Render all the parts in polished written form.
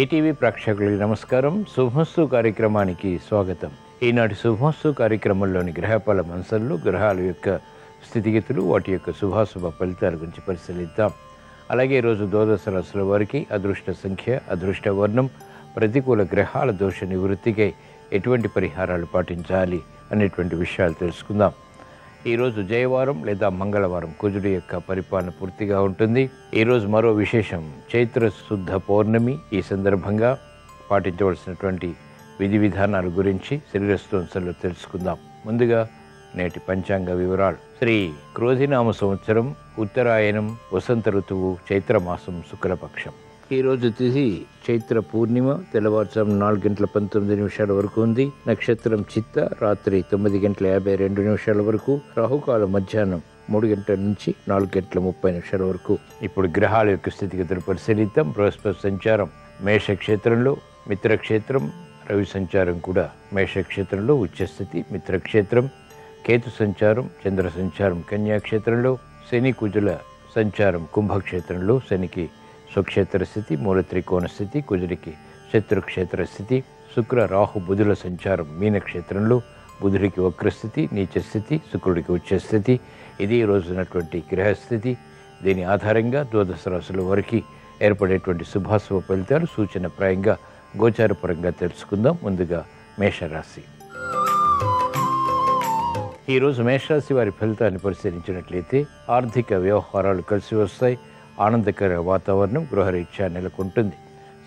ETV ప్రేక్షకులకి నమస్కారం. శుభమస్తు కార్యక్రమానికి స్వాగతం. ఈనాటి శుభమస్తు కార్యక్రమంలోని గ్రహఫల అంశాలు, గ్రహాల యొక్క స్థితిగతులు, వాటి యొక్క శుభాశుభ ఫలితాల గురించి పరిశీలిద్దాం. అలాగే ఈరోజు ద్వాదశ రాశుల వారికి అదృష్ట సంఖ్య, అదృష్ట వర్ణం, ప్రతికూల గ్రహాల దోష నివృత్తికై ఎటువంటి పరిహారాలు పాటించాలి అనేటువంటి విషయాలు తెలుసుకుందాం. ఈరోజు జయవారం లేదా మంగళవారం, కుజుడి యొక్క పరిపాలన పూర్తిగా ఉంటుంది. ఈరోజు మరో విశేషం, చైత్ర శుద్ధ పౌర్ణమి. ఈ సందర్భంగా పాటించవలసినటువంటి విధి విధానాల గురించి శరీరస్థాంశాల్లో తెలుసుకుందాం. ముందుగా నేటి పంచాంగ వివరాలు. శ్రీ క్రోధినామ సంవత్సరం, ఉత్తరాయణం, వసంత ఋతువు, చైత్రమాసం, శుక్లపక్షం. ఈరోజు తిథి చైత్ర పూర్ణిమ, తెల్లవారుజాము 4:19 వరకు ఉంది. నక్షత్రం చిత్త, రాత్రి 9:52 వరకు. రాహుకాలం మధ్యాహ్నం 3 గంటల నుంచి 4:30 వరకు. ఇప్పుడు గ్రహాల యొక్క స్థితిగతులు పరిశీలిద్దాం. బృహస్పతి సంచారం మేషక్షేత్రంలో, మిత్రక్షేత్రం. రవి సంచారం కూడా మేషక్షేత్రంలో, ఉచ్చస్థితి మిత్రక్షేత్రం. కేతు సంచారం, చంద్ర సంచారం కన్యాక్షేత్రంలో. శని కుజుల సంచారం కుంభక్షేత్రంలో. శనికి స్వక్షేత్ర స్థితి, మూల త్రికోణ స్థితి. కుజుడికి శత్రుక్షేత్ర స్థితి. శుక్ర రాహు బుధుల సంచారం మీనక్షేత్రంలో. బుధుడికి వక్రస్థితి, నీచస్థితి. శుక్రుడికి ఉచ్చస్థితి. ఇది రోజునటువంటి గ్రహస్థితి. దీని ఆధారంగా ద్వాదశ రాశుల వారికి ఏర్పడేటువంటి శుభాశుభ ఫలితాలు సూచనప్రాయంగా గోచారపరంగా తెలుసుకుందాం. ముందుగా మేషరాశి. ఈరోజు మేషరాశి వారి ఫలితాన్ని పరిశీలించినట్లయితే ఆర్థిక వ్యవహారాలు కలిసి వస్తాయి. ఆనందకర వాతావరణం గృహరీత్యా నెలకొంటుంది.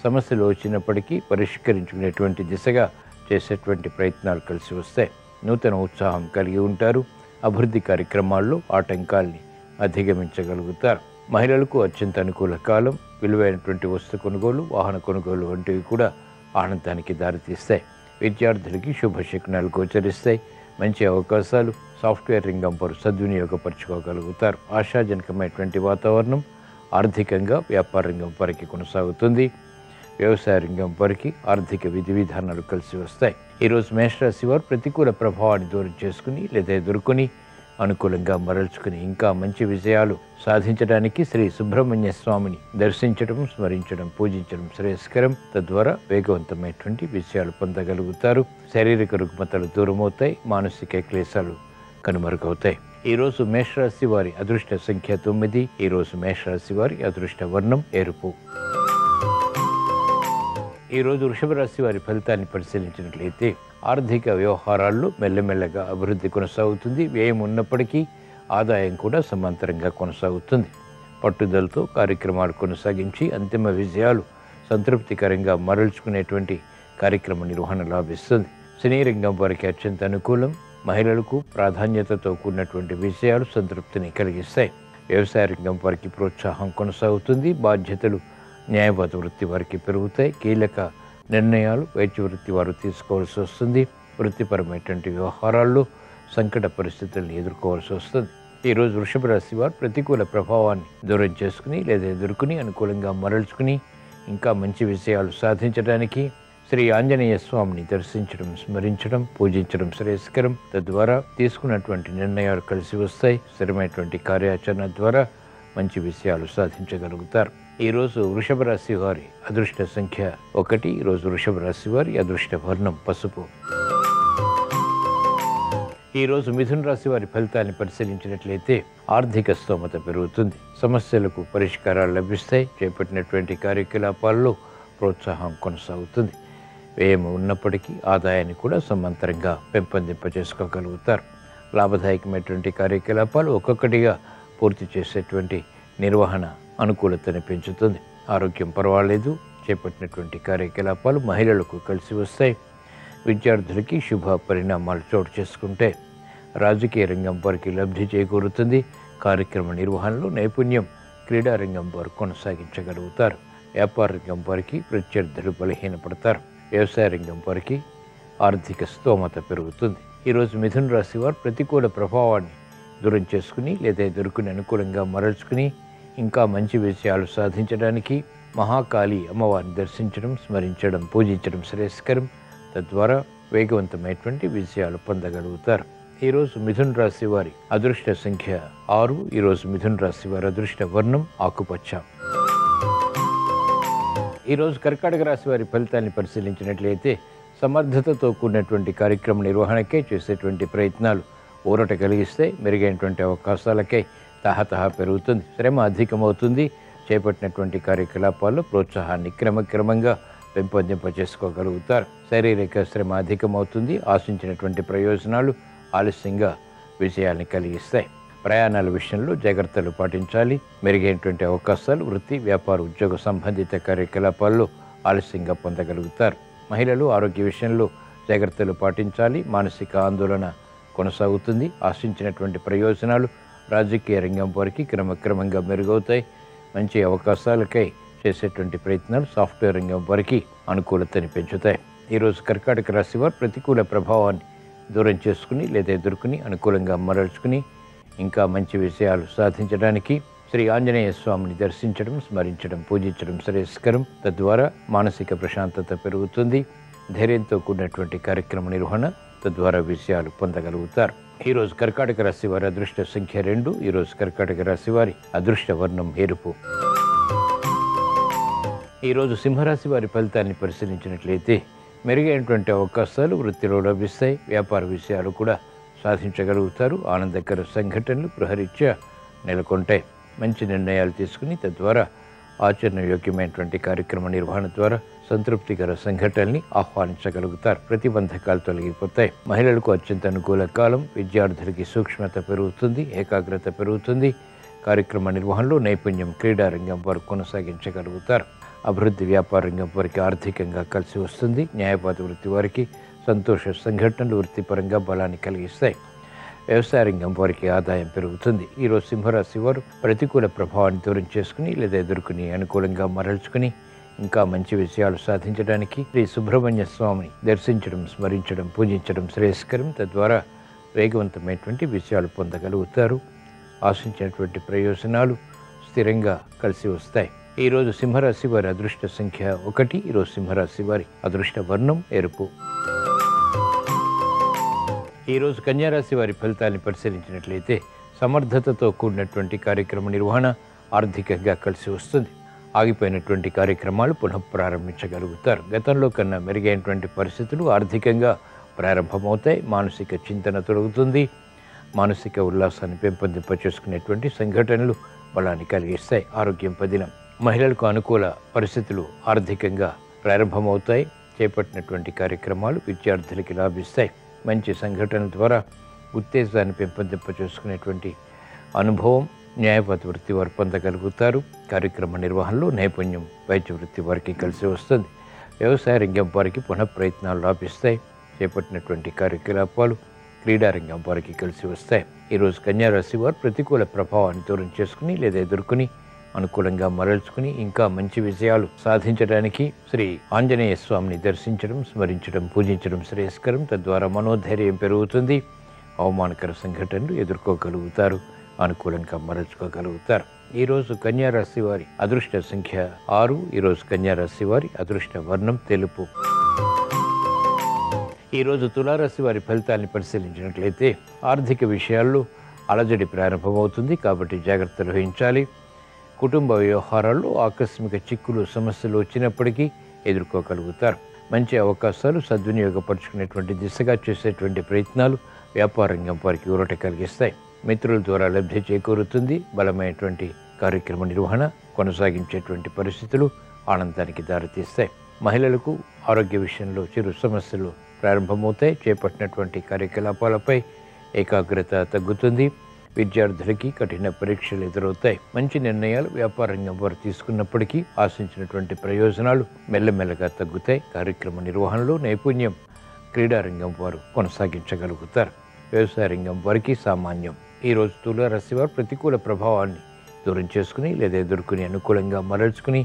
సమస్యలు వచ్చినప్పటికీ పరిష్కరించుకునేటువంటి దిశగా చేసేటువంటి ప్రయత్నాలు కలిసి వస్తాయి. నూతన ఉత్సాహం కలిగి ఉంటారు. అభివృద్ధి కార్యక్రమాల్లో ఆటంకాల్ని అధిగమించగలుగుతారు. మహిళలకు అత్యంత అనుకూల కాలం. విలువైనటువంటి వస్తు కొనుగోలు, వాహన కొనుగోలు వంటివి కూడా ఆనందానికి దారితీస్తాయి. విద్యార్థులకి శుభశకునాలు గోచరిస్తాయి. మంచి అవకాశాలు సాఫ్ట్వేర్ రంగం వారు సద్వినియోగపరచుకోగలుగుతారు. ఆశాజనకమైనటువంటి వాతావరణం ఆర్థికంగా వ్యాపార రంగం వారికి కొనసాగుతుంది. వ్యవసాయ రంగం వారికి ఆర్థిక విధి విధానాలు కలిసి వస్తాయి. ఈరోజు మేషరాశి వారు ప్రతికూల ప్రభావాన్ని దూరం చేసుకుని లేదా ఎదుర్కొని అనుకూలంగా మరల్చుకుని ఇంకా మంచి విజయాలు సాధించడానికి శ్రీ సుబ్రహ్మణ్య స్వామిని దర్శించడం, స్మరించడం, పూజించడం శ్రేయస్కరం. తద్వారా వేగవంతమైనటువంటి విజయాలు పొందగలుగుతారు. శారీరక రుగ్మతలు దూరమవుతాయి. మానసిక క్లేశాలు కనుమరుగవుతాయి. ఈరోజు మేషరాశి వారి అదృష్ట సంఖ్య 9. ఈరోజు మేషరాశి వారి అదృష్ట వర్ణం ఎరుపు. ఈరోజు వృషభ రాశి వారి ఫలితాన్ని పరిశీలించినట్లయితే ఆర్థిక వ్యవహారాల్లో మెల్లమెల్లగా అభివృద్ధి కొనసాగుతుంది. వ్యయం ఉన్నప్పటికీ ఆదాయం కూడా సమాంతరంగా కొనసాగుతుంది. పట్టుదలతో కార్యక్రమాలు కొనసాగించి అంతిమ విజయాలు సంతృప్తికరంగా మరల్చుకునేటువంటి కార్యక్రమ నిర్వహణ లాభిస్తుంది. సినీ రంగం వారికి అత్యంత అనుకూలం. మహిళలకు ప్రాధాన్యతతో కూడినటువంటి విజయాలు సంతృప్తిని కలిగిస్తాయి. వ్యవసాయ రంగం వారికి ప్రోత్సాహం కొనసాగుతుంది. బాధ్యతలు న్యాయవాద వృత్తి వారికి పెరుగుతాయి. కీలక నిర్ణయాలు వైద్య వృత్తి వారు తీసుకోవాల్సి వస్తుంది. వృత్తిపరమైనటువంటి వ్యవహారాల్లో సంకట పరిస్థితులను ఎదుర్కోవాల్సి వస్తుంది. ఈరోజు వృషభ రాశి వారు ప్రతికూల ప్రభావాన్ని దూరం చేసుకుని లేదా ఎదుర్కొని అనుకూలంగా మరల్చుకుని ఇంకా మంచి విజయాలు సాధించడానికి శ్రీ ఆంజనేయ స్వామిని దర్శించడం, స్మరించడం, పూజించడం శ్రేయస్కరం. తద్వారా తీసుకున్నటువంటి నిర్ణయాలు కలిసి వస్తాయి. స్థిరమైనటువంటి కార్యాచరణ ద్వారా మంచి విషయాలు సాధించగలుగుతారు. ఈరోజు వృషభ రాశి వారి అదృష్ట సంఖ్య 1. ఈరోజు వృషభ రాశి వారి అదృష్ట వర్ణం పసుపు. ఈరోజు మిథున రాశి వారి ఫలితాన్ని పరిశీలించినట్లయితే ఆర్థిక స్తోమత పెరుగుతుంది. సమస్యలకు పరిష్కారాలు లభిస్తాయి. చేపట్టినటువంటి కార్యకలాపాల్లో ప్రోత్సాహం కొనసాగుతుంది. వ్యయం ఉన్నప్పటికీ ఆదాయాన్ని కూడా సమాంతరంగా పెంపొందింపజేసుకోగలుగుతారు. లాభదాయకమైనటువంటి కార్యకలాపాలు ఒక్కొక్కటిగా పూర్తి చేసేటువంటి నిర్వహణ అనుకూలతని పెంచుతుంది. ఆరోగ్యం పర్వాలేదు. చేపట్టినటువంటి కార్యకలాపాలు మహిళలకు కలిసి వస్తాయి. విద్యార్థులకి శుభ పరిణామాలు చోటు చేసుకుంటే రాజకీయ రంగం వారికి లబ్ధి చేకూరుతుంది. కార్యక్రమ నిర్వహణలో నైపుణ్యం క్రీడారంగం వారు కొనసాగించగలుగుతారు. వ్యాపార రంగం వారికి ప్రత్యర్థులు బలహీనపడతారు. వ్యవసాయ రంగం వారికి ఆర్థిక స్తోమత పెరుగుతుంది. ఈరోజు మిథున రాశి వారు ప్రతికూల ప్రభావాన్ని దూరం చేసుకుని లేదా ఎదుర్కొని అనుకూలంగా మరల్చుకుని ఇంకా మంచి విజయాలు సాధించడానికి మహాకాళి అమ్మవారిని దర్శించడం, స్మరించడం, పూజించడం శ్రేయస్కరం. తద్వారా వేగవంతమైనటువంటి విజయాలు పొందగలుగుతారు. ఈరోజు మిథున రాశి వారి అదృష్ట సంఖ్య 6. ఈరోజు మిథున రాశి వారి అదృష్ట వర్ణం ఆకుపచ్చ. ఈరోజు కర్కాటక రాశి వారి ఫలితాన్ని పరిశీలించినట్లయితే సమర్థతతో కూడినటువంటి కార్యక్రమ నిర్వహణకే చేసేటువంటి ప్రయత్నాలు ఊరట కలిగిస్తాయి. మెరుగైనటువంటి అవకాశాలకై తహతహ పెరుగుతుంది. శ్రమ అధికమవుతుంది. చేపట్టినటువంటి కార్యకలాపాల్లో ప్రోత్సాహాన్ని క్రమక్రమంగా పెంపొందింపచేసుకోగలుగుతారు. శారీరక శ్రమ అధికమవుతుంది. ఆశించినటువంటి ప్రయోజనాలు ఆలస్యంగా విజయాన్ని కలిగిస్తాయి. ప్రయాణాల విషయంలో జాగ్రత్తలు పాటించాలి. మెరుగైనటువంటి అవకాశాలు వృత్తి, వ్యాపార, ఉద్యోగ సంబంధిత కార్యకలాపాల్లో ఆలస్యంగా పొందగలుగుతారు. మహిళలు ఆరోగ్య విషయంలో జాగ్రత్తలు పాటించాలి. మానసిక ఆందోళన కొనసాగుతుంది. ఆశించినటువంటి ప్రయోజనాలు రాజకీయ రంగం వారికి క్రమక్రమంగా మెరుగవుతాయి. మంచి అవకాశాలకై చేసేటువంటి ప్రయత్నాలు సాఫ్ట్వేర్ రంగం వారికి అనుకూలతని పెంచుతాయి. ఈరోజు కర్కాటక రాశి వారు ప్రతికూల ప్రభావాన్ని దూరం చేసుకుని లేదా ఎదుర్కొని అనుకూలంగా మరల్చుకుని ఇంకా మంచి విషయాలు సాధించడానికి శ్రీ ఆంజనేయ స్వామిని దర్శించడం, స్మరించడం, పూజించడం శ్రేయస్కరం. తద్వారా మానసిక ప్రశాంతత పెరుగుతుంది. ధైర్యంతో కూడినటువంటి కార్యక్రమ నిర్వహణ తద్వారా విజయాలు పొందగలుగుతారు. ఈరోజు కర్కాటక రాశి వారి అదృష్ట సంఖ్య 2. ఈరోజు కర్కాటక రాశి వారి అదృష్ట వర్ణం ఎరుపు. ఈరోజు సింహరాశి వారి ఫలితాన్ని పరిశీలించినట్లయితే మెరుగైనటువంటి అవకాశాలు వృత్తిలో లభిస్తాయి. వ్యాపార విషయాలు కూడా సాధించగలుగుతారు. ఆనందకర సంఘటనలు గృహరీత్యా నెలకొంటాయి. మంచి నిర్ణయాలు తీసుకుని తద్వారా ఆచరణయోగ్యమైనటువంటి కార్యక్రమ నిర్వహణ ద్వారా సంతృప్తికర సంఘటనల్ని ఆహ్వానించగలుగుతారు. ప్రతిబంధకాలు తొలగిపోతాయి. మహిళలకు అత్యంత అనుకూల కాలం. విద్యార్థులకి సూక్ష్మత పెరుగుతుంది. ఏకాగ్రత పెరుగుతుంది. కార్యక్రమ నిర్వహణలో నైపుణ్యం క్రీడారంగం వారు కొనసాగించగలుగుతారు. అభివృద్ధి వ్యాపార రంగం వారికి ఆర్థికంగా కలిసి వస్తుంది. న్యాయపాత వృత్తి వారికి సంతోష సంఘటనలు వృత్తిపరంగా బలాన్ని కలిగిస్తాయి. వ్యవసాయ రంగం వారికి ఆదాయం పెరుగుతుంది. ఈరోజు సింహరాశి వారు ప్రతికూల ప్రభావాన్ని దూరం చేసుకుని లేదా ఎదుర్కొని అనుకూలంగా మరల్చుకుని ఇంకా మంచి విషయాలు సాధించడానికి శ్రీ సుబ్రహ్మణ్య స్వామిని దర్శించడం, స్మరించడం, పూజించడం శ్రేయస్కరం. తద్వారా వేగవంతమైనటువంటి విషయాలు పొందగలుగుతారు. ఆశించినటువంటి ప్రయోజనాలు స్థిరంగా కలిసి వస్తాయి. ఈరోజు సింహరాశి వారి అదృష్ట సంఖ్య 1. ఈరోజు సింహరాశి వారి అదృష్ట వర్ణం ఎరుపు. ఈరోజు కన్యారాశి వారి ఫలితాన్ని పరిశీలించినట్లయితే సమర్థతతో కూడినటువంటి కార్యక్రమ నిర్వహణ ఆర్థికంగా కలిసి వస్తుంది. ఆగిపోయినటువంటి కార్యక్రమాలు పునఃప్రారంభించగలుగుతారు. గతంలో కన్నా మెరుగైనటువంటి పరిస్థితులు ఆర్థికంగా ప్రారంభమవుతాయి. మానసిక చింతన తొలగుతుంది. మానసిక ఉల్లాసాన్ని పెంపొందింపచేసుకునేటువంటి సంఘటనలు బలాన్ని కలిగిస్తాయి. ఆరోగ్యం పదిలం. మహిళలకు అనుకూల పరిస్థితులు ఆర్థికంగా ప్రారంభమవుతాయి. చేపట్టినటువంటి కార్యక్రమాలు విద్యార్థులకి లాభిస్తాయి. మంచి సంఘటనల ద్వారా ఉత్తేజాన్ని పెంపొందింపచేసుకునేటువంటి అనుభవం న్యాయపాత వృత్తి వారు పొందగలుగుతారు. కార్యక్రమ నిర్వహణలో నైపుణ్యం వైద్య వృత్తి వారికి కలిసి వస్తుంది. వ్యవసాయ రంగం వారికి పునఃప్రయత్నాలు లాభిస్తాయి. చేపట్టినటువంటి కార్యకలాపాలు క్రీడారంగం వారికి కలిసి వస్తాయి. ఈరోజు కన్యారాశి వారు ప్రతికూల ప్రభావాన్ని దూరం చేసుకుని లేదా ఎదుర్కొని అనుకూలంగా మరల్చుకుని ఇంకా మంచి విజయాలు సాధించడానికి శ్రీ ఆంజనేయ స్వామిని దర్శించడం, స్మరించడం, పూజించడం శ్రేయస్కరం. తద్వారా మనోధైర్యం పెరుగుతుంది. అవమానకర సంఘటనలు ఎదుర్కోగలుగుతారు. అనుకూలంగా మరల్చుకోగలుగుతారు. ఈరోజు కన్యారాశి వారి అదృష్ట సంఖ్య 6. ఈరోజు కన్యారాశి వారి అదృష్ట వర్ణం తెలుపు. ఈరోజు తులారాశి వారి ఫలితాన్ని పరిశీలించినట్లయితే ఆర్థిక విషయాల్లో అలజడి ప్రారంభమవుతుంది. కాబట్టి జాగ్రత్తలు వహించాలి. కుటుంబ వ్యవహారాల్లో ఆకస్మిక చిక్కులు, సమస్యలు వచ్చినప్పటికీ ఎదుర్కోగలుగుతారు. మంచి అవకాశాలు సద్వినియోగపరుచుకునేటువంటి దిశగా చేసేటువంటి ప్రయత్నాలు వ్యాపార రంగం వారికి ఊరట కలిగిస్తాయి. మిత్రుల ద్వారా లబ్ధి చేకూరుతుంది. బలమైనటువంటి కార్యక్రమ నిర్వహణ కొనసాగించేటువంటి పరిస్థితులు ఆనందానికి దారితీస్తాయి. మహిళలకు ఆరోగ్య విషయంలో చిరు సమస్యలు ప్రారంభమవుతాయి. చేపట్టినటువంటి కార్యకలాపాలపై ఏకాగ్రత తగ్గుతుంది. విద్యార్థులకి కఠిన పరీక్షలు ఎదురవుతాయి. మంచి నిర్ణయాలు వ్యాపార రంగం వారు తీసుకున్నప్పటికీ ఆశించినటువంటి ప్రయోజనాలు మెల్లమెల్లగా తగ్గుతాయి. కార్యక్రమ నిర్వహణలో నైపుణ్యం క్రీడారంగం వారు కొనసాగించగలుగుతారు. వ్యవసాయ రంగం వారికి సామాన్యం. ఈరోజు తులారాశి వారు ప్రతికూల ప్రభావాన్ని దూరం చేసుకుని లేదా ఎదుర్కొని అనుకూలంగా మరల్చుకుని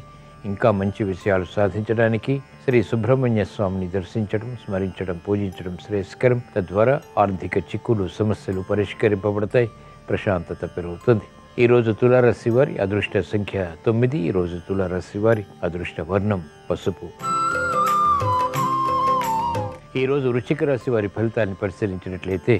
ఇంకా మంచి విషయాలు సాధించడానికి శ్రీ సుబ్రహ్మణ్య స్వామిని దర్శించడం, స్మరించడం, పూజించడం శ్రేయస్కరం. తద్వారా ఆర్థిక చిక్కులు, సమస్యలు పరిష్కరింపబడతాయి. ప్రశాంతత పెరుగుతుంది. ఈరోజు తులారాశి వారి అదృష్ట సంఖ్య 9. ఈరోజు తులారాశి వారి అదృష్ట వర్ణం పసుపు. ఈరోజు వృశ్చిక రాశి వారి ఫలితాన్ని పరిశీలించినట్లయితే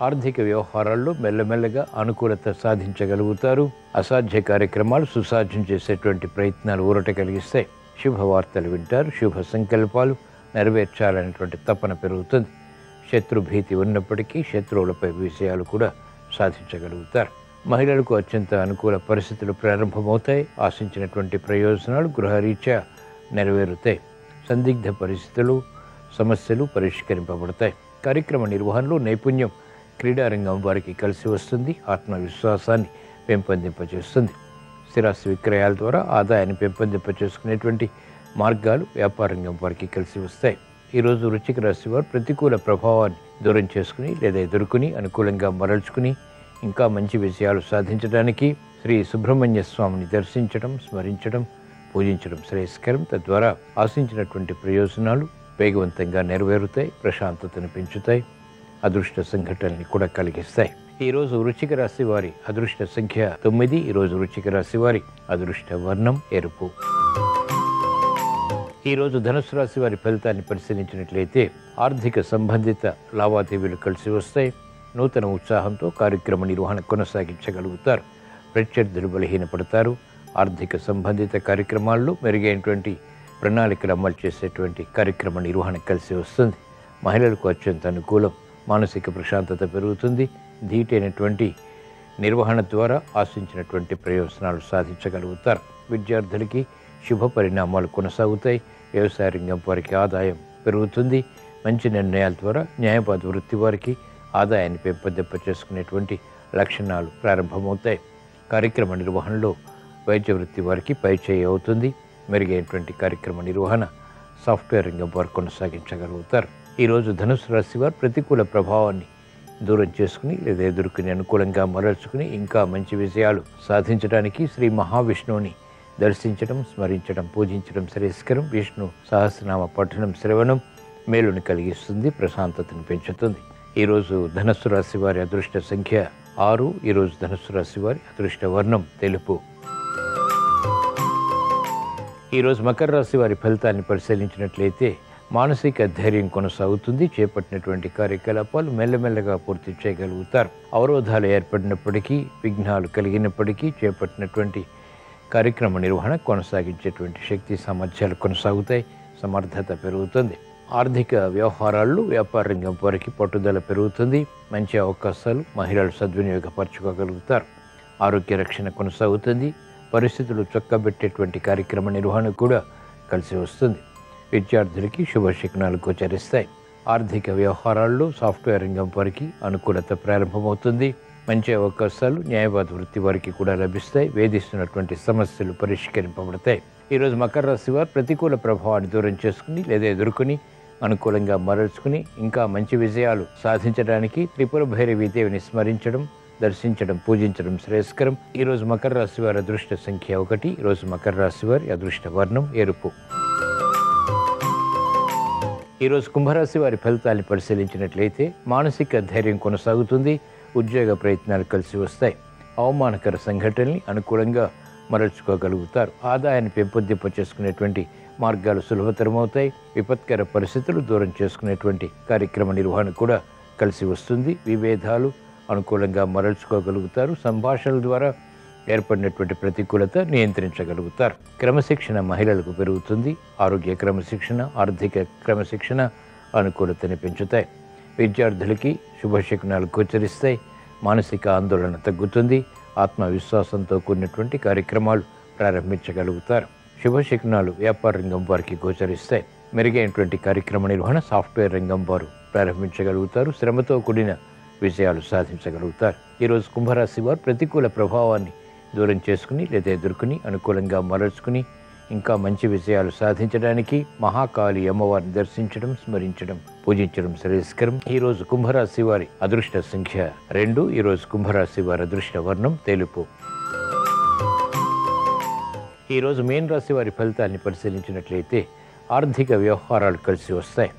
ఆర్థిక వ్యవహారాల్లో మెల్లమెల్లగా అనుకూలత సాధించగలుగుతారు. అసాధ్య కార్యక్రమాలు సుసాధ్యం చేసేటువంటి ప్రయత్నాలు ఊరట కలిగిస్తాయి. శుభవార్తలు వింటారు. శుభ సంకల్పాలు నెరవేర్చాలనేటువంటి తపన పెరుగుతుంది. శత్రుభీతి ఉన్నప్పటికీ శత్రువులపై విజయాలు కూడా సాధించగలుగుతారు. మహిళలకు అత్యంత అనుకూల పరిస్థితులు ప్రారంభమవుతాయి. ఆశించినటువంటి ప్రయోజనాలు గృహరీత్యా నెరవేరుతాయి. సందిగ్ధ పరిస్థితులు, సమస్యలు పరిష్కరింపబడతాయి. కార్యక్రమ నిర్వహణలో నైపుణ్యం క్రీడారంగం వారికి కలిసి వస్తుంది. ఆత్మవిశ్వాసాన్ని పెంపొందింపచేస్తుంది. స్థిరాస్తి విక్రయాల ద్వారా ఆదాయాన్ని పెంపొందింపచేసుకునేటువంటి మార్గాలు వ్యాపార రంగం వారికి కలిసి వస్తాయి. ఈరోజు వృశ్చిక రాశి వారు ప్రతికూల ప్రభావాన్ని దూరం చేసుకుని లేదా ఎదుర్కొని అనుకూలంగా మరల్చుకుని ఇంకా మంచి విజయాలు సాధించడానికి శ్రీ సుబ్రహ్మణ్య స్వామిని దర్శించడం, స్మరించడం, పూజించడం శ్రేయస్కరం. తద్వారా ఆశించినటువంటి ప్రయోజనాలు వేగవంతంగా నెరవేరుతాయి, ప్రశాంతతను పెంచుతాయి, అదృష్ట సంఘటనల్ని కూడా కలిగిస్తాయి. ఈరోజు వృశ్చిక రాశి వారి అదృష్ట సంఖ్య 9. ఈరోజు వృశ్చిక రాశి వారి అదృష్ట వర్ణం ఎరుపు. ఈరోజు ధనుసు రాశి వారి ఫలితాన్ని పరిశీలించినట్లయితే ఆర్థిక సంబంధిత లావాదేవీలు కలిసి వస్తాయి. నూతన ఉత్సాహంతో కార్యక్రమ నిర్వహణ కొనసాగించగలుగుతారు. ప్రత్యర్థులు బలహీనపడతారు. ఆర్థిక సంబంధిత కార్యక్రమాల్లో మెరుగైనటువంటి ప్రణాళికలు అమలు చేసేటువంటి కార్యక్రమ నిర్వహణ కలిసి వస్తుంది. మహిళలకు అత్యంత అనుకూలం. మానసిక ప్రశాంతత పెరుగుతుంది. ధీటైనటువంటి నిర్వహణ ద్వారా ఆశించినటువంటి ప్రయోజనాలు సాధించగలుగుతారు. విద్యార్థులకి శుభ పరిణామాలు కొనసాగుతాయి. వ్యవసాయ రంగం వారికి ఆదాయం పెరుగుతుంది. మంచి నిర్ణయాల ద్వారా న్యాయవాద వృత్తి వారికి ఆదాయాన్ని పెంపొందింపచేసుకునేటువంటి లక్షణాలు ప్రారంభమవుతాయి. కార్యక్రమ నిర్వహణలో వైద్య వృత్తి వారికి పైచేయి అవుతుంది. మెరుగైనటువంటి కార్యక్రమ నిర్వహణ సాఫ్ట్వేర్ రంగం వారు కొనసాగించగలుగుతారు. ఈరోజు ధనుసు రాశి వారు ప్రతికూల ప్రభావాన్ని దూరం చేసుకుని లేదా ఎదుర్కొని అనుకూలంగా మరల్చుకుని ఇంకా మంచి విజయాలు సాధించడానికి శ్రీ మహావిష్ణువుని దర్శించడం, స్మరించడం, పూజించడం శ్రేయస్కరం. విష్ణు సహస్రనామ పఠనం శ్రవణం మేలుని కలిగిస్తుంది, ప్రశాంతతను పెంచుతుంది. ఈరోజు ధనుస్సు రాశి వారి అదృష్ట సంఖ్య 6. ఈరోజు ధనుస్సు రాశి వారి అదృష్ట వర్ణం తెలుపు. ఈరోజు మకర రాశి వారి ఫలితాన్ని పరిశీలించినట్లయితే మానసిక ధైర్యం కొనసాగుతుంది. చేపట్టినటువంటి కార్యకలాపాలు మెల్లమెల్లగా పూర్తి చేయగలుగుతారు. అవరోధాలు ఏర్పడినప్పటికీ, విఘ్నాలు కలిగినప్పటికీ చేపట్టినటువంటి కార్యక్రమ నిర్వహణ కొనసాగించేటువంటి శక్తి సామర్థ్యాలు కొనసాగుతాయి. సమర్థత పెరుగుతుంది. ఆర్థిక వ్యవహారాల్లో వ్యాపార రంగం వారికి పట్టుదల పెరుగుతుంది. మంచి అవకాశాలు మహిళలు సద్వినియోగపరచుకోగలుగుతారు. ఆరోగ్య రక్షణ కొనసాగుతుంది. పరిస్థితులు చక్కబెట్టేటువంటి కార్యక్రమ నిర్వహణ కూడా కలిసి వస్తుంది. విద్యార్థులకి శుభశకునాలు గోచరిస్తాయి. ఆర్థిక వ్యవహారాల్లో సాఫ్ట్వేర్ రంగం వారికి అనుకూలత ప్రారంభమవుతుంది. మంచి అవకాశాలు న్యాయవాద వృత్తి వారికి కూడా లభిస్తాయి. వేధిస్తున్నటువంటి సమస్యలు పరిష్కరింపబడతాయి. ఈరోజు మకర రాశి వారు ప్రతికూల ప్రభావాన్ని దూరం చేసుకుని లేదా ఎదుర్కొని అనుకూలంగా మరల్చుకుని ఇంకా మంచి విజయాలు సాధించడానికి త్రిపుర భైరవి దేవిని స్మరించడం, దర్శించడం, పూజించడం శ్రేయస్కరం. ఈరోజు మకర రాశి వారి అదృష్ట సంఖ్య 1. ఈరోజు మకర రాశి వారి అదృష్ట వర్ణం ఎరుపు. ఈరోజు కుంభరాశి వారి ఫలితాన్ని పరిశీలించినట్లయితే మానసిక ధైర్యం కొనసాగుతుంది. ఉద్యోగ ప్రయత్నాలు కలిసి వస్తాయి. అవమానకర సంఘటనల్ని అనుకూలంగా మరల్చుకోగలుగుతారు. ఆదాయాన్ని పెంపొందింపచేసుకునేటువంటి మార్గాలు సులభతరమవుతాయి. విపత్కర పరిస్థితులు దూరం చేసుకునేటువంటి కార్యక్రమ నిర్వహణ కూడా కలిసి వస్తుంది. విభేదాలు అనుకూలంగా మరల్చుకోగలుగుతారు. సంభాషణల ద్వారా ఏర్పడినటువంటి ప్రతికూలత నియంత్రించగలుగుతారు. క్రమశిక్షణ మహిళలకు పెరుగుతుంది. ఆరోగ్య క్రమశిక్షణ, ఆర్థిక క్రమశిక్షణ అనుకూలతని పెంచుతాయి. విద్యార్థులకి శుభశకునాలు గోచరిస్తాయి. మానసిక ఆందోళన తగ్గుతుంది. ఆత్మవిశ్వాసంతో కూడినటువంటి కార్యక్రమాలు ప్రారంభించగలుగుతారు. శుభశకునాలు వ్యాపార రంగం వారికి గోచరిస్తాయి. మెరుగైనటువంటి కార్యక్రమ నిర్వహణ సాఫ్ట్వేర్ రంగం వారు ప్రారంభించగలుగుతారు. శ్రమతో కూడిన విజయాలు సాధించగలుగుతారు. ఈరోజు కుంభరాశి వారు ప్రతికూల ప్రభావాన్ని దూరం చేసుకుని లేదా ఎదుర్కొని అనుకూలంగా మరల్చుకుని ఇంకా మంచి విజయాలు సాధించడానికి మహాకాళి అమ్మవారిని దర్శించడం, స్మరించడం, పూజించడం శ్రేయస్కరం. ఈరోజు కుంభరాశి వారి అదృష్ట సంఖ్య 2. ఈరోజు కుంభరాశి వారి అదృష్ట వర్ణం తెలుపు. ఈరోజు మీన రాశి వారి ఫలితాన్ని పరిశీలించినట్లయితే ఆర్థిక వ్యవహారాలు కలిసి వస్తాయి.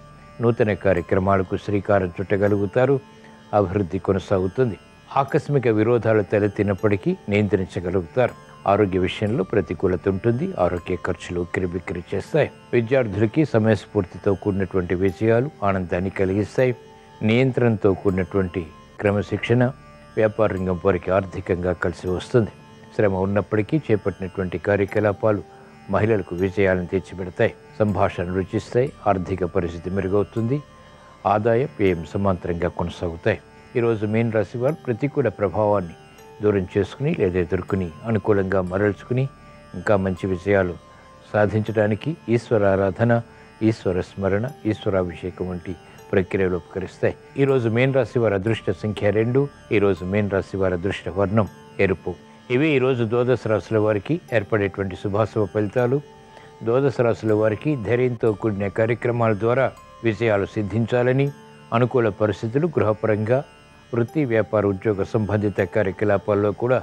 నూతన కార్యక్రమాలకు శ్రీకారం చుట్టగలుగుతారు. అభివృద్ధి కొనసాగుతుంది. ఆకస్మిక విరోధాలు తలెత్తినప్పటికీ నియంత్రించగలుగుతారు. ఆరోగ్య విషయంలో ప్రతికూలత ఉంటుంది. ఆరోగ్య ఖర్చులు ఉక్కిరిబిక్కిరి చేస్తాయి. విద్యార్థులకి సమయస్ఫూర్తితో కూడినటువంటి విజయాలు ఆనందాన్ని కలిగిస్తాయి. నియంత్రణతో కూడినటువంటి క్రమశిక్షణ వ్యాపార రంగం వారికి ఆర్థికంగా కలిసి వస్తుంది. శ్రమ ఉన్నప్పటికీ చేపట్టినటువంటి కార్యకలాపాలు మహిళలకు విజయాలను తెచ్చిపెడతాయి. సంభాషణలు రుచిస్తాయి. ఆర్థిక పరిస్థితి మెరుగవుతుంది. ఆదాయం వ్యయం సమాంతరంగా కొనసాగుతాయి. ఈరోజు మీన రాశి వారు ప్రతికూల ప్రభావాన్ని దూరం చేసుకుని లేదా ఎదుర్కొని అనుకూలంగా మరల్చుకుని ఇంకా మంచి విజయాలు సాధించడానికి ఈశ్వర ఆరాధన, ఈశ్వర స్మరణ, ఈశ్వరాభిషేకం వంటి ప్రక్రియలు ఉపకరిస్తాయి. ఈరోజు మీన రాశి వారి అదృష్ట సంఖ్య 2. ఈరోజు మీన రాశి వారి అదృష్ట వర్ణం ఎరుపు. ఇవి ఈరోజు ద్వాదశ రాశుల వారికి ఏర్పడేటువంటి శుభాశుభ ఫలితాలు. ద్వాదశ రాశుల వారికి ధైర్యంతో కూడిన కార్యక్రమాల ద్వారా విజయాలు సిద్ధించాలని, అనుకూల పరిస్థితులు గృహపరంగా, వృత్తి, వ్యాపార, ఉద్యోగ సంబంధిత కార్యకలాపాల్లో కూడా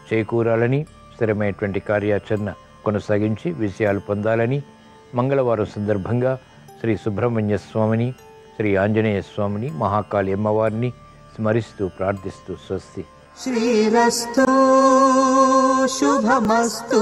చేకూరాలని, స్థిరమైనటువంటి కార్యాచరణ కొనసాగించి విజయాలు పొందాలని మంగళవారం సందర్భంగా శ్రీ సుబ్రహ్మణ్య స్వామిని, శ్రీ ఆంజనేయ స్వామిని, మహాకాళి అమ్మవారిని స్మరిస్తూ ప్రార్థిస్తూ స్వస్తి. శ్రీరస్తు శుభమస్తు.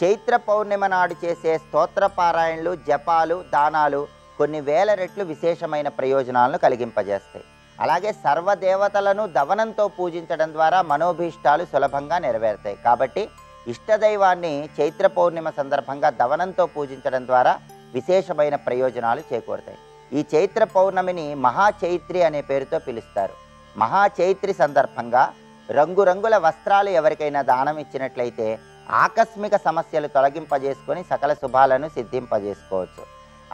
చైత్ర పౌర్ణిమ నాడు చేసే స్తోత్ర పారాయణలు, జపాలు, దానాలు కొన్ని వేల రెట్లు విశేషమైన ప్రయోజనాలను కలిగింపజేస్తాయి. అలాగే సర్వదేవతలను దవనంతో పూజించడం ద్వారా మనోభీష్టాలు సులభంగా నెరవేరుతాయి. కాబట్టి ఇష్టదైవాన్ని చైత్ర పౌర్ణిమ సందర్భంగా దవనంతో పూజించడం ద్వారా విశేషమైన ప్రయోజనాలు చేకూరుతాయి. ఈ చైత్ర పౌర్ణమిని మహాచైత్రి అనే పేరుతో పిలుస్తారు. మహాచైత్రి సందర్భంగా రంగురంగుల వస్త్రాలు ఎవరికైనా దానం ఇచ్చినట్లయితే ఆకస్మిక సమస్యలు తొలగింపజేసుకొని సకల శుభాలను సిద్ధింపజేసుకోవచ్చు.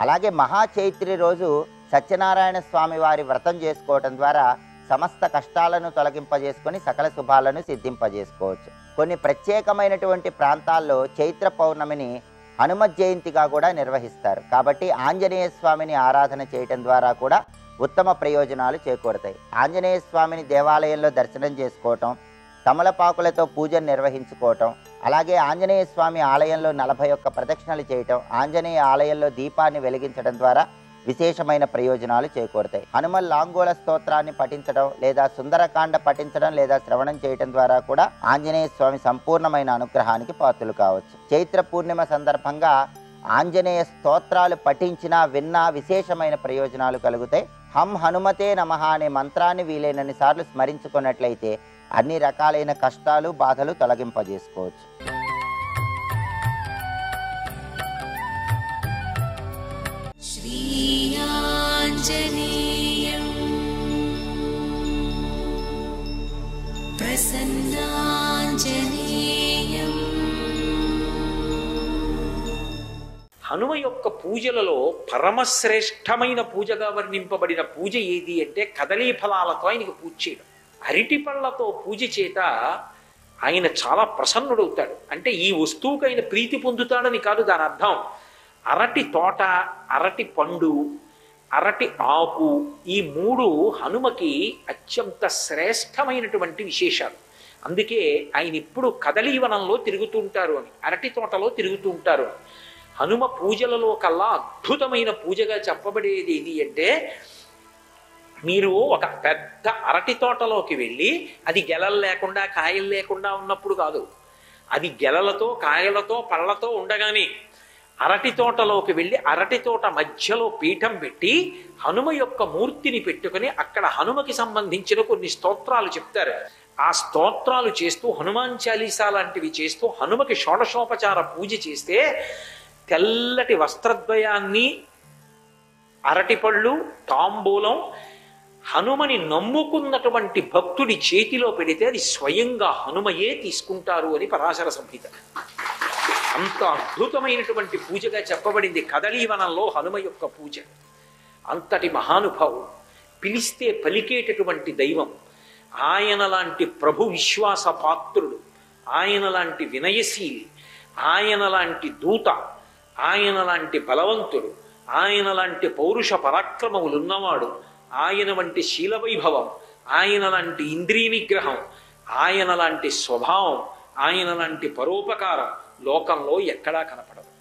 అలాగే మహాచైత్రి రోజు సత్యనారాయణ స్వామి వారి వ్రతం చేసుకోవటం ద్వారా సమస్త కష్టాలను తొలగింపజేసుకొని సకల శుభాలను సిద్ధింపజేసుకోవచ్చు. కొన్ని ప్రత్యేకమైనటువంటి ప్రాంతాల్లో చైత్ర పౌర్ణమిని హనుమత్ జయంతిగా కూడా నిర్వహిస్తారు. కాబట్టి ఆంజనేయ స్వామిని ఆరాధన చేయటం ద్వారా కూడా ఉత్తమ ప్రయోజనాలు చేకూరుతాయి. ఆంజనేయ స్వామిని దేవాలయంలో దర్శనం చేసుకోవటం, తమలపాకులతో పూజను నిర్వహించుకోవటం, అలాగే ఆంజనేయ స్వామి ఆలయంలో 41 ప్రదక్షిణలు చేయటం, ఆంజనేయ ఆలయంలో దీపాన్ని వెలిగించడం ద్వారా విశేషమైన ప్రయోజనాలు చేకూరుతాయి. హనుమల్ లాంగోల స్తోత్రాన్ని పఠించడం లేదా సుందరకాండ పఠించడం లేదా శ్రవణం చేయటం ద్వారా కూడా ఆంజనేయ స్వామి సంపూర్ణమైన అనుగ్రహానికి పాత్రలు కావచ్చు. చైత్ర పూర్ణిమ సందర్భంగా ఆంజనేయ స్తోత్రాలు పఠించినా విన్నా విశేషమైన ప్రయోజనాలు కలుగుతాయి. హం హనుమతే నమః అనే మంత్రాన్ని వీలైనన్ని సార్లు స్మరించుకున్నట్లయితే అన్ని రకాలైన కష్టాలు, బాధలు తొలగింపజేసుకోవచ్చు. శ్రీయాంజనేయం ప్రసన్నాంజనేయం. హనుమ యొక్క పూజలలో పరమశ్రేష్టమైన పూజగా వర్ణింపబడిన పూజ ఏది అంటే కదలీ ఫలాలతో ఆయనకు పూజ చేయడం. అరటి పళ్ళతో పూజ చేత ఆయన చాలా ప్రసన్నుడవుతాడు. అంటే ఈ వస్తువుకు ఆయన ప్రీతి పొందుతాడని కాదు దాని అర్థం. అరటి తోట, అరటి పండు, అరటి ఆకు, ఈ 3 హనుమకి అత్యంత శ్రేష్టమైనటువంటి విశేషాలు. అందుకే ఆయన ఇప్పుడు కదలీవనంలో తిరుగుతూ ఉంటారు అని, అరటి తోటలో తిరుగుతూ ఉంటారు అని. హనుమ పూజలలో కల్లా అద్భుతమైన పూజగా చెప్పబడేది ఏది అంటే, మీరు ఒక పెద్ద అరటి తోటలోకి వెళ్ళి అది గెలలు లేకుండా కాయలు లేకుండా ఉన్నప్పుడు కాదు, అది గెలలతో కాయలతో పళ్ళతో ఉండగానే అరటి తోటలోకి వెళ్ళి అరటి తోట మధ్యలో పీఠం పెట్టి హనుమ యొక్క మూర్తిని పెట్టుకుని అక్కడ హనుమకి సంబంధించిన కొన్ని స్తోత్రాలు చెప్తారు. ఆ స్తోత్రాలు చేస్తూ హనుమాన్ చాలీసా లాంటివి చేస్తూ హనుమకి షోడశోపచార పూజ చేస్తే తెల్లటి వస్త్రద్వయాన్ని, అరటిపళ్ళు, తాంబూలం హనుమని నమ్ముకున్నటువంటి భక్తుడి చేతిలో పెడితే అది స్వయంగా హనుమయే తీసుకుంటారు అని పరాశర సంహిత. అంత అద్భుతమైనటువంటి పూజగా చెప్పబడింది కదలీవనంలో హనుమ యొక్క పూజ. అంతటి మహానుభావుడు, పిలిస్తే పలికేటటువంటి దైవం, ఆయన లాంటి ప్రభు విశ్వాస పాత్రుడు, ఆయన లాంటి వినయశీలి, ఆయన లాంటి దూత, ఆయన లాంటి బలవంతుడు, ఆయన లాంటి పౌరుష పరాక్రమములున్నవాడు, ఆయన వంటి శీలవైభవం, ఆయన లాంటి ఇంద్రియ నిగ్రహం, ఆయన లాంటి స్వభావం, ఆయన లాంటి పరోపకారం లోకంలో ఎక్కడా కనపడదు.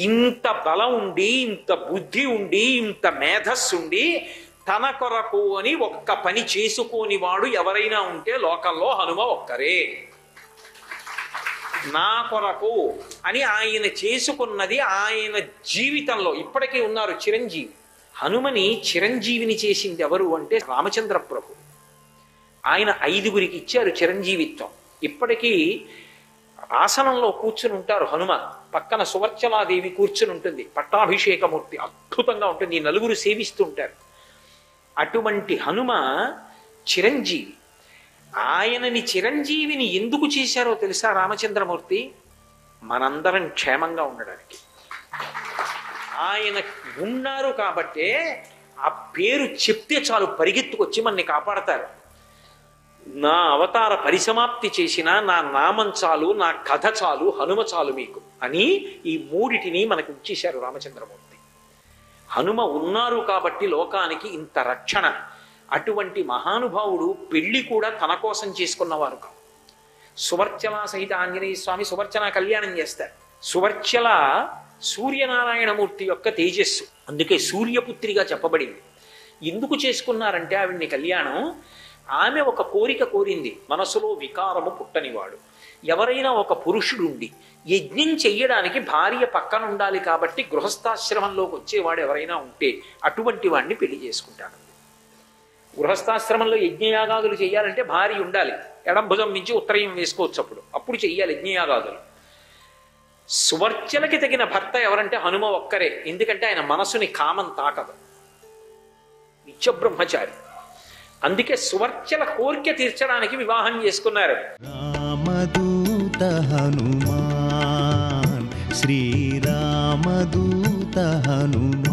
ఇంత బలం ఉండి, ఇంత బుద్ధి ఉండి, ఇంత మేధస్సుండి తన కొరకు అని ఒక్క పని చేసుకోని వాడు ఎవరైనా ఉంటే లోకంలో హనుమ ఒక్కరే. నా కొరకు అని ఆయన చేసుకున్నది ఆయన జీవితంలో ఇప్పటికీ ఉన్నారు చిరంజీవి. హనుమని చిరంజీవిని చేసింది ఎవరు అంటే రామచంద్ర ప్రభు. ఆయన 5గురికి ఇచ్చారు చిరంజీవిత్వం. ఇప్పటికీ ఆసనంలో కూర్చుని ఉంటారు హనుమ, పక్కన సువర్చలాదేవి కూర్చుని ఉంటుంది, పట్టాభిషేకమూర్తి అద్భుతంగా ఉంటుంది, ఈ నలుగురు సేవిస్తుంటారు. అటువంటి హనుమ చిరంజీవి. ఆయనని చిరంజీవిని ఎందుకు చేశారో తెలుసా రామచంద్రమూర్తి? మనందరం క్షేమంగా ఉండడానికి. ఆయన ఉన్నారు కాబట్టే ఆ పేరు చెప్తే చాలు పరిగెత్తుకొచ్చి మనని కాపాడతారు. నా అవతార పరిసమాప్తి చేసిన నా నామం చాలు, నా కథ చాలు, హనుమ చాలు మీకు అని ఈ మూడిటిని మనకు ఇచ్చేశారు రామచంద్రమూర్తి. హనుమ ఉన్నారు కాబట్టి లోకానికి ఇంత రక్షణ. అటువంటి మహానుభావుడు పెళ్లి కూడా తన కోసం చేసుకున్నవారు కాదు. సువర్చల సహిత ఆంజనేయ స్వామి సువర్చల కళ్యాణం చేస్తారు. సువర్చల సూర్యనారాయణమూర్తి యొక్క తేజస్సు, అందుకే సూర్యపుత్రిగా చెప్పబడింది. ఎందుకు చేసుకున్నారంటే ఆవిడ్ని కళ్యాణం, ఆమె ఒక కోరిక కోరింది, మనసులో వికారము పుట్టనివాడు. ఎవరైనా ఒక పురుషుడుండి యజ్ఞం చెయ్యడానికి భార్య పక్కన ఉండాలి కాబట్టి గృహస్థాశ్రమంలోకి వచ్చేవాడు ఎవరైనా ఉంటే అటువంటి వాడిని పెళ్లి చేసుకుంటాడు. గృహస్థాశ్రమంలో యజ్ఞయాగాదులు చేయాలంటే భార్య ఉండాలి, ఎడం భుజం నుంచి ఉత్తరయం వేసుకోవచ్చు, అప్పుడు చెయ్యాలి యజ్ఞయాగాదులు. సువర్చలకి తగిన భర్త ఎవరంటే హనుమ ఒక్కరే. ఎందుకంటే ఆయన మనసుని కామం తాకదు, నిత్యబ్రహ్మచారి. అందుకే సువర్చల కోరిక తీర్చడానికి వివాహం చేసుకున్నారు. రామదూత హనుమాన్, శ్రీరామదూత హనుమాన్.